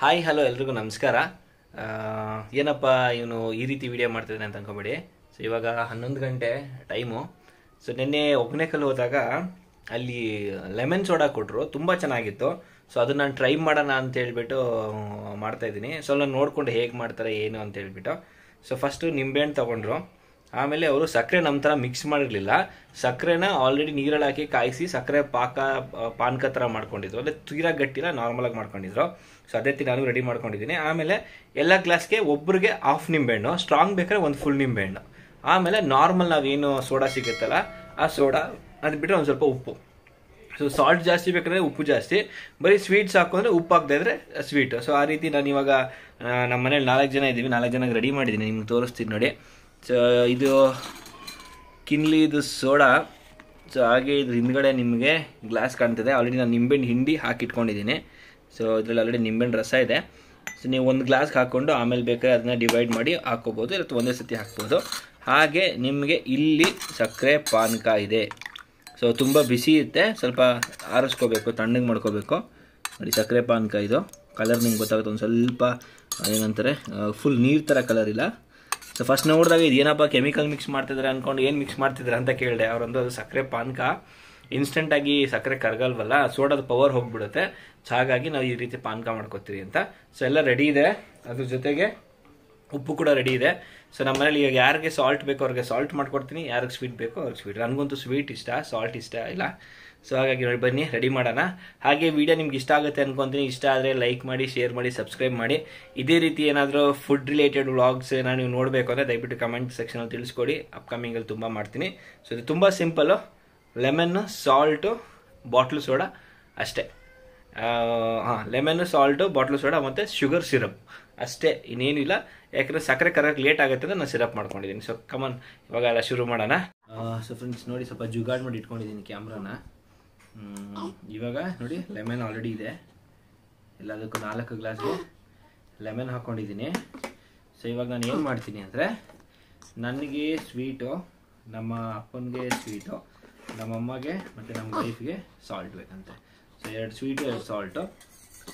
Hi hello ಎಲ್ರಿಗೂ ನಮಸ್ಕಾರ. ಏನಪ್ಪ ಇವನು ಈ ರೀತಿ ವಿಡಿಯೋ ಮಾಡ್ತಿದ್ದಾನೆ ಅಂತ ಅನ್ಕೋಬೇಡಿ. ಸೊ ಇವಾಗ 11 ಗಂಟೆ ಟೈಮು. ಸೊ ನಿನ್ನೆ ಒಗ್ನೇಕಲ್ ಹೋದಾಗ ಅಲ್ಲಿ ಲೆಮನ್ ಸೋಡಾ ಕೊಟ್ಟರು, ತುಂಬ ಚೆನ್ನಾಗಿತ್ತು. ಸೊ ಅದನ್ನ ನಾನು ಟ್ರೈ ಮಾಡೋಣ ಅಂತ ಹೇಳ್ಬಿಟ್ಟು ಮಾಡ್ತಾ ಇದ್ದೀನಿ. ಸೊ ನಾನು ನೋಡ್ಕೊಂಡು ಹೇಗೆ ಮಾಡ್ತಾರೆ ಏನು ಅಂತ ಹೇಳ್ಬಿಟ್ಟು. ಸೊ ಫಸ್ಟು ನಿಂಬೆಹಣ್ಣು ತೊಗೊಂಡ್ರು. ಆಮೇಲೆ ಅವರು ಸಕ್ಕರೆ ನಮ್ಮ ಥರ ಮಿಕ್ಸ್ ಮಾಡಿರಲಿಲ್ಲ. ಸಕ್ಕರೆನ ಆಲ್ರೆಡಿ ನೀರಲ್ಲಿ ಹಾಕಿ ಕಾಯಿಸಿ ಸಕ್ಕರೆ ಪಾನಕ ಥರ ಮಾಡ್ಕೊಂಡಿದ್ರು. ಅಂದರೆ ತೀರಾ ಗಟ್ಟಿಲ್ಲ, ನಾರ್ಮಲಾಗಿ ಮಾಡ್ಕೊಂಡಿದ್ರು. ಸೊ ಅದೇ ನಾನು ರೆಡಿ ಮಾಡ್ಕೊಂಡಿದ್ದೀನಿ. ಆಮೇಲೆ ಎಲ್ಲ ಗ್ಲಾಸ್ಗೆ ಒಬ್ರಿಗೆ ಹಾಫ್ ನಿಂಬೆಹಣ್ಣು, ಸ್ಟ್ರಾಂಗ್ ಬೇಕಾದ್ರೆ ಒಂದು ಫುಲ್ ನಿಂಬೆಹಣ್ಣು. ಆಮೇಲೆ ನಾರ್ಮಲ್ ನಾವೇನು ಸೋಡಾ ಸಿಗುತ್ತಲ್ಲ ಆ ಸೋಡಾ, ಅದು ಬಿಟ್ಟರೆ ಒಂದು ಸ್ವಲ್ಪ ಉಪ್ಪು. ಸೊ ಸಾಲ್ಟ್ ಜಾಸ್ತಿ ಬೇಕಾದ್ರೆ ಉಪ್ಪು ಜಾಸ್ತಿ, ಬರೀ ಸ್ವೀಟ್ಸ್ ಹಾಕೊಂಡ್ರೆ ಉಪ್ಪು ಹಾಕದೇ ಇದ್ರೆ ಸ್ವೀಟ್. ಸೊ ಆ ರೀತಿ ನಾನು ಇವಾಗ ನಮ್ಮ ಮನೇಲಿ 4 ಜನ ಇದ್ದೀವಿ, 4 ಜನಕ್ಕೆ ರೆಡಿ ಮಾಡಿದ್ದೀನಿ. ನಿಮ್ಗೆ ತೋರಿಸ್ತೀನಿ ನೋಡಿ. ಸೊ ಇದು ಕಿನ್ಲಿದು ಸೋಡಾ. ಸೊ ಹಾಗೆ ಇದ್ರ ಹಿಂದ್ಗಡೆ ನಿಮಗೆ ಗ್ಲಾಸ್ ಕಾಣ್ತಿದೆ. ಆಲ್ರೆಡಿ ನಾನು ನಿಂಬೆಹಣ್ಣು ಹಿಂಡಿ ಹಾಕಿಟ್ಕೊಂಡಿದ್ದೀನಿ. ಸೊ ಇದರಲ್ಲಿ ಆಲ್ರೆಡಿ ನಿಂಬೆಹಣ್ಣು ರಸ ಇದೆ. ಸೊ ನೀವು ಒಂದು ಗ್ಲಾಸ್ಗೆ ಹಾಕ್ಕೊಂಡು ಆಮೇಲೆ ಬೇಕಾದ್ರೆ ಅದನ್ನ ಡಿವೈಡ್ ಮಾಡಿ ಹಾಕ್ಕೋಬೋದು, ಇಲ್ಲ ಒಂದೇ ಸತಿ ಹಾಕ್ಬೋದು. ಹಾಗೆ ನಿಮಗೆ ಇಲ್ಲಿ ಸಕ್ಕರೆ ಪಾನಕ ಇದೆ. ಸೊ ತುಂಬ ಬಿಸಿ ಇರುತ್ತೆ, ಸ್ವಲ್ಪ ಆರಿಸ್ಕೋಬೇಕು, ತಣ್ಣಗೆ ಮಾಡ್ಕೋಬೇಕು. ನೋಡಿ ಸಕ್ಕರೆ ಪಾನಕ ಇದು. ಕಲರ್ ನಿಮ್ಗೆ ಗೊತ್ತಾಗುತ್ತೆ, ಒಂದು ಸ್ವಲ್ಪ ಏನಂತಾರೆ ಫುಲ್ ನೀರು ಥರ ಕಲರ್ ಇಲ್ಲ. ಸೊ ಫಸ್ಟ್ ನೋಡಿದಾಗ ಇದು ಏನಪ್ಪ ಕೆಮಿಕಲ್ ಮಿಕ್ಸ್ ಮಾಡ್ತಿದ್ದಾರೆ ಅಂದ್ಕೊಂಡು ಏನು ಮಿಕ್ಸ್ ಮಾಡ್ತಿದ್ದಾರೆ ಅಂತ ಕೇಳಿದೆ. ಅವರೊಂದು ಸಕ್ಕರೆ ಪಾನಕ ಇನ್ಸ್ಟೆಂಟಾಗಿ ಸಕ್ಕರೆ ಕರಗಲ್ವಲ್ಲ, ಸೋಡಾದ ಪವರ್ ಹೋಗ್ಬಿಡುತ್ತೆ. ಸೊ ಹಾಗಾಗಿ ನಾವು ಈ ರೀತಿ ಪಾನಕ ಮಾಡ್ಕೋತೀವಿ ಅಂತ. ಸೊ ಎಲ್ಲ ರೆಡಿ ಇದೆ, ಅದ್ರ ಜೊತೆಗೆ ಉಪ್ಪು ಕೂಡ ರೆಡಿ ಇದೆ. ಸೊ ನಮ್ಮ ಮನೇಲಿ ಈಗ ಯಾರಿಗೆ ಸಾಲ್ಟ್ ಬೇಕೋ ಅವ್ರಿಗೆ ಸಾಲ್ಟ್ ಮಾಡ್ಕೊಡ್ತೀನಿ, ಯಾರಿಗೆ ಸ್ವೀಟ್ ಬೇಕೋ ಅವ್ರಿಗೆ ಸ್ವೀಟ್. ನನಗಂತೂ ಸ್ವೀಟ್ ಇಷ್ಟ, ಸಾಲ್ಟ್ ಇಷ್ಟ ಇಲ್ಲ. ಸೊ ಹಾಗಾಗಿ ನೋಡಿ ಬನ್ನಿ ರೆಡಿ ಮಾಡೋಣ. ಹಾಗೆ ವಿಡಿಯೋ ನಿಮ್ಗೆ ಇಷ್ಟ ಆಗುತ್ತೆ ಅನ್ಕೊತೀನಿ. ಇಷ್ಟ ಆದರೆ ಲೈಕ್ ಮಾಡಿ, ಶೇರ್ ಮಾಡಿ, ಸಬ್ಸ್ಕ್ರೈಬ್ ಮಾಡಿ. ಇದೇ ರೀತಿ ಏನಾದರೂ ಫುಡ್ ರಿಲೇಟೆಡ್ ವ್ಲಾಗ್ಸ್ ಏನಾದ್ರು ನೀವು ನೋಡಬೇಕು ಅಂದರೆ ದಯವಿಟ್ಟು ಕಮೆಂಟ್ ಸೆಕ್ಷನಲ್ಲಿ ತಿಳಿಸ್ಕೊಡಿ. ಅಪ್ಕಮಿಂಗಲ್ಲಿ ತುಂಬ ಮಾಡ್ತೀನಿ. ಸೊ ಇದು ತುಂಬ simple, lemon, salt, bottle soda ಅಷ್ಟೇ. ಲೆಮನ್ನು, ಸಾಲ್ಟು, ಬಾಟ್ಲು ಸೋಡಾ ಮತ್ತು ಶುಗರ್ ಸಿರಪ್ ಅಷ್ಟೇ, ಇನ್ನೇನಿಲ್ಲ. ಯಾಕಂದರೆ ಸಕ್ಕರೆ ಕರಕ್ಕೆ ಲೇಟ್ ಆಗುತ್ತೆ ಅಂತ ನಾನು ಸಿರಪ್ ಮಾಡ್ಕೊಂಡಿದ್ದೀನಿ. ಸೊ ಕಮನ್ ಇವಾಗ ಎಲ್ಲ ಶುರು ಮಾಡೋಣ. ಸೊ ಫ್ರೆಂಡ್ಸ್ ನೋಡಿ, ಸ್ವಲ್ಪ ಜುಗಾಡ್ ಮಾಡಿ ಇಟ್ಕೊಂಡಿದ್ದೀನಿ ಕ್ಯಾಮ್ರಾನ. ಇವಾಗ ನೋಡಿ ಲೆಮನ್ ಆಲ್ರೆಡಿ ಇದೆ. ಎಲ್ಲದಕ್ಕೂ 4 ಗ್ಲಾಸ್ಗೆ ಲೆಮನ್ ಹಾಕ್ಕೊಂಡಿದ್ದೀನಿ. ಸೊ ಇವಾಗ ನಾನು ಏನು ಮಾಡ್ತೀನಿ ಅಂದರೆ, ನನಗೆ ಸ್ವೀಟು, ನಮ್ಮ ಅಪ್ಪನಿಗೆ ಸ್ವೀಟು, ನಮ್ಮಮ್ಮಗೆ ಮತ್ತು ನಮ್ಮ ವೈಫ್ಗೆ ಸಾಲ್ಟ್ ಬೇಕಂತೆ. So 2 sweet 2 salt.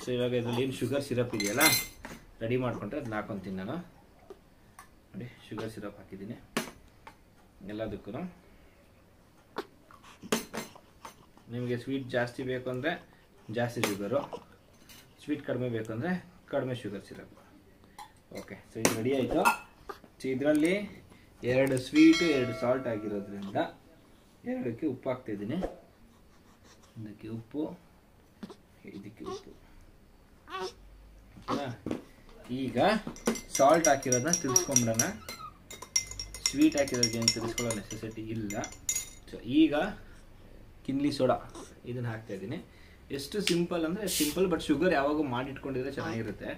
ಸೊ ಇವಾಗ ಇದರಲ್ಲಿ ಏನು ಶುಗರ್ ಸಿರಪ್ ಇದೆಯಲ್ಲ ರೆಡಿ ಮಾಡಿಕೊಂಡ್ರೆ ಅದನ್ನ ಹಾಕೊತೀನಿ ನಾನು. ನೋಡಿ ಶುಗರ್ ಸಿರಪ್ ಹಾಕಿದ್ದೀನಿ ಎಲ್ಲದಕ್ಕೂ. ನಿಮಗೆ ಸ್ವೀಟ್ ಜಾಸ್ತಿ ಬೇಕು ಅಂದರೆ ಜಾಸ್ತಿ ಶುಗರು, ಸ್ವೀಟ್ ಕಡಿಮೆ ಬೇಕು ಅಂದರೆ ಕಡಿಮೆ ಶುಗರ್ ಸಿರಪ್. ಓಕೆ, ಸೊ ಇದು ರೆಡಿ ಆಯಿತು. ಸೊ ಇದರಲ್ಲಿ 2 ಸ್ವೀಟು 2 ಸಾಲ್ಟ್ ಆಗಿರೋದ್ರಿಂದ 2ಕ್ಕೆ ಉಪ್ಪು ಹಾಕ್ತಿದ್ದೀನಿ. ಇದಕ್ಕೆ ಉಪ್ಪು, ಇದಕ್ಕೆ ಉಪ್ಪು. ಓಕೆನಾ? ಈಗ ಸಾಲ್ಟ್ ಹಾಕಿರೋದನ್ನ ತಿರ್ಸ್ಕೊಂಬಿಡೋಣ. ಸ್ವೀಟ್ ಹಾಕಿರೋದಕ್ಕೆ ಏನು ತಿರ್ಸ್ಕೊಳ್ಳೋ ನೆಸೆಸಿಟಿ ಇಲ್ಲ. ಸೊ ಈಗ ಕಿನ್ಲಿ ಸೋಡಾ ಇದನ್ನು ಹಾಕ್ತಾಯಿದ್ದೀನಿ. ಎಷ್ಟು ಸಿಂಪಲ್ ಅಂದರೆ ಸಿಂಪಲ್, ಬಟ್ ಶುಗರ್ ಯಾವಾಗೂ ಮಾಡಿಟ್ಕೊಂಡಿದ್ರೆ ಚೆನ್ನಾಗಿರುತ್ತೆ.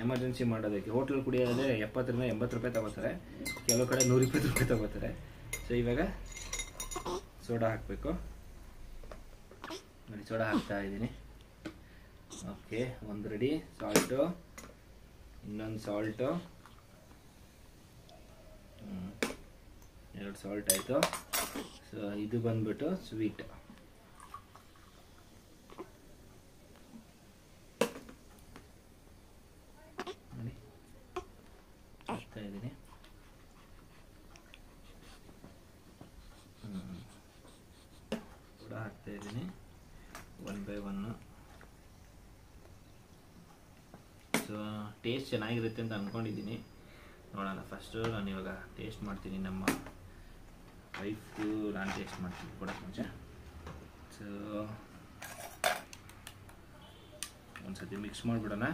ಎಮರ್ಜೆನ್ಸಿ ಮಾಡೋದಕ್ಕೆ ಹೋಟ್ಲಲ್ಲಿ ಕುಡಿಯೋದೇ 70 ರಿಂದ 80 ರೂಪಾಯಿ ತಗೋತಾರೆ, ಕೆಲವು ಕಡೆ 120 ರೂಪಾಯಿ ತಗೋತಾರೆ. ಸೊ ಇವಾಗ ಸೋಡಾ ಹಾಕಬೇಕು. ನೋಡಿ ಸೋಡಾ ಹಾಕ್ತಾ ಇದ್ದೀನಿ. ಓಕೆ, ಒಂದು ರೆಡಿ. ಸಾಲ್ಟು, ಇನ್ನೊಂದು ಸಾಲ್ಟು, 2 ಸಾಲ್ಟ್ ಆಯಿತು. ಸೊ ಇದು ಬಂದ್ಬಿಟ್ಟು ಸ್ವೀಟ್. ನೋಡಿ ಹಾಕ್ತಾ ಇದ್ದೀನಿ. ಸೋಡಾ ಹಾಕ್ತಾ ಇದ್ದೀನಿ 1 by 1. ಸೊ ಟೇಸ್ಟ್ ಚೆನ್ನಾಗಿರುತ್ತೆ ಅಂತ ಅಂದ್ಕೊಂಡಿದ್ದೀನಿ. ನೋಡೋಣ. ಫಸ್ಟು ನಾನು ಇವಾಗ ಟೇಸ್ಟ್ ಮಾಡ್ತೀನಿ. ನಮ್ಮ ವೈಫ್ಗೂ ನಾನು ಟೇಸ್ಟ್ ಮಾಡ್ತೀನಿ ಕೊಡೋಕ್ಕೆ ಮುಂಚೆ. ಸೊ ಒಂದು ಸತಿ ಮಿಕ್ಸ್ ಮಾಡಿಬಿಡೋಣ.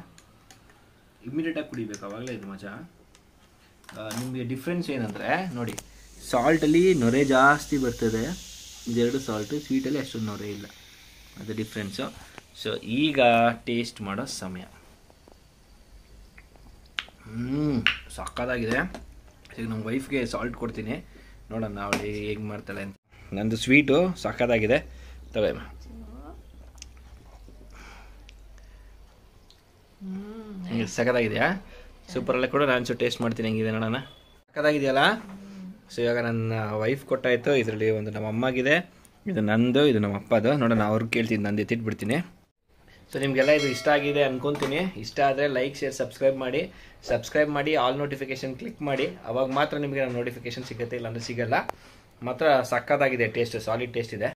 ಇಮ್ಮಿಡಿಯೇಟಾಗಿ ಕುಡಿಬೇಕು, ಆವಾಗಲೇ ಇದು ಮಜಾ. ನಿಮಗೆ ಡಿಫ್ರೆನ್ಸ್ ಏನಂದರೆ ನೋಡಿ, ಸಾಲ್ಟಲ್ಲಿ ನೊರೆ ಜಾಸ್ತಿ ಬರ್ತದೆ, 2 ಸಾಲ್ಟು, ಸ್ವೀಟಲ್ಲಿ ಅಷ್ಟೊಂದು ನೊರೆ ಇಲ್ಲ, ಅದು ಡಿಫ್ರೆನ್ಸು. ಸೊ ಈಗ ಟೇಸ್ಟ್ ಮಾಡೋ ಸಮಯ. ಸಕ್ಕತ್ತಾಗಿದೆ. ಈಗ ನಮ್ಮ ವೈಫ್ಗೆ ಸಾಲ್ಟ್ ಕೊಡ್ತೀನಿ, ನೋಡೋಣ ಅವಳು ಹೇಗೆ ಮಾಡ್ತಾಳೆ ಅಂತ. ನಂದು ಸ್ವೀಟು ಸಕ್ಕತ್ತಾಗಿದೆ, ತಗೋ. ಸಕ್ಕತ್ತಾಗಿದೆಯಾ? ಸೂಪರಲ್ಲೇ ಕೂಡ ನಾನು ಟೇಸ್ಟ್ ಮಾಡ್ತೀನಿ, ಹೆಂಗಿದೆ ನೋಡೋಣ. ಸಕ್ಕತ್ತಾಗಿದೆಯಲ್ಲ? ಸೊ ಇವಾಗ ನನ್ನ ವೈಫ್ ಕೊಟ್ಟಾಯಿತು. ಇದರಲ್ಲಿ ಒಂದು ನಮ್ಮ ಅಮ್ಮಗೆ, ಇದು ನಂದು, ಇದು ನಮ್ಮ ಅಪ್ಪದು. ನೋಡೋಣ ಅವ್ರಿಗೆ ಕೇಳ್ತೀನಿ, ನಂದು ಎತ್ತಿಟ್ಬಿಡ್ತೀನಿ. ಸೊ ನಿಮಗೆಲ್ಲ ಇದು ಇಷ್ಟ ಆಗಿದೆ ಅನ್ಕೊಂತೀನಿ. ಇಷ್ಟ ಆದರೆ ಲೈಕ್, ಶೇರ್, ಸಬ್ಸ್ಕ್ರೈಬ್ ಮಾಡಿ ಆಲ್ ನೋಟಿಫಿಕೇಶನ್ ಕ್ಲಿಕ್ ಮಾಡಿ. ಅವಾಗ ಮಾತ್ರ ನಿಮಗೆ ನೋಟಿಫಿಕೇಶನ್ ಸಿಗುತ್ತೆ, ಇಲ್ಲಾಂದರೆ ಸಿಗಲ್ಲ. ಮಾತ್ರ ಸಕ್ಕತ್ತಾಗಿದೆ ಟೇಸ್ಟ್, ಸಾಲಿಡ್ ಟೇಸ್ಟ್ ಇದೆ.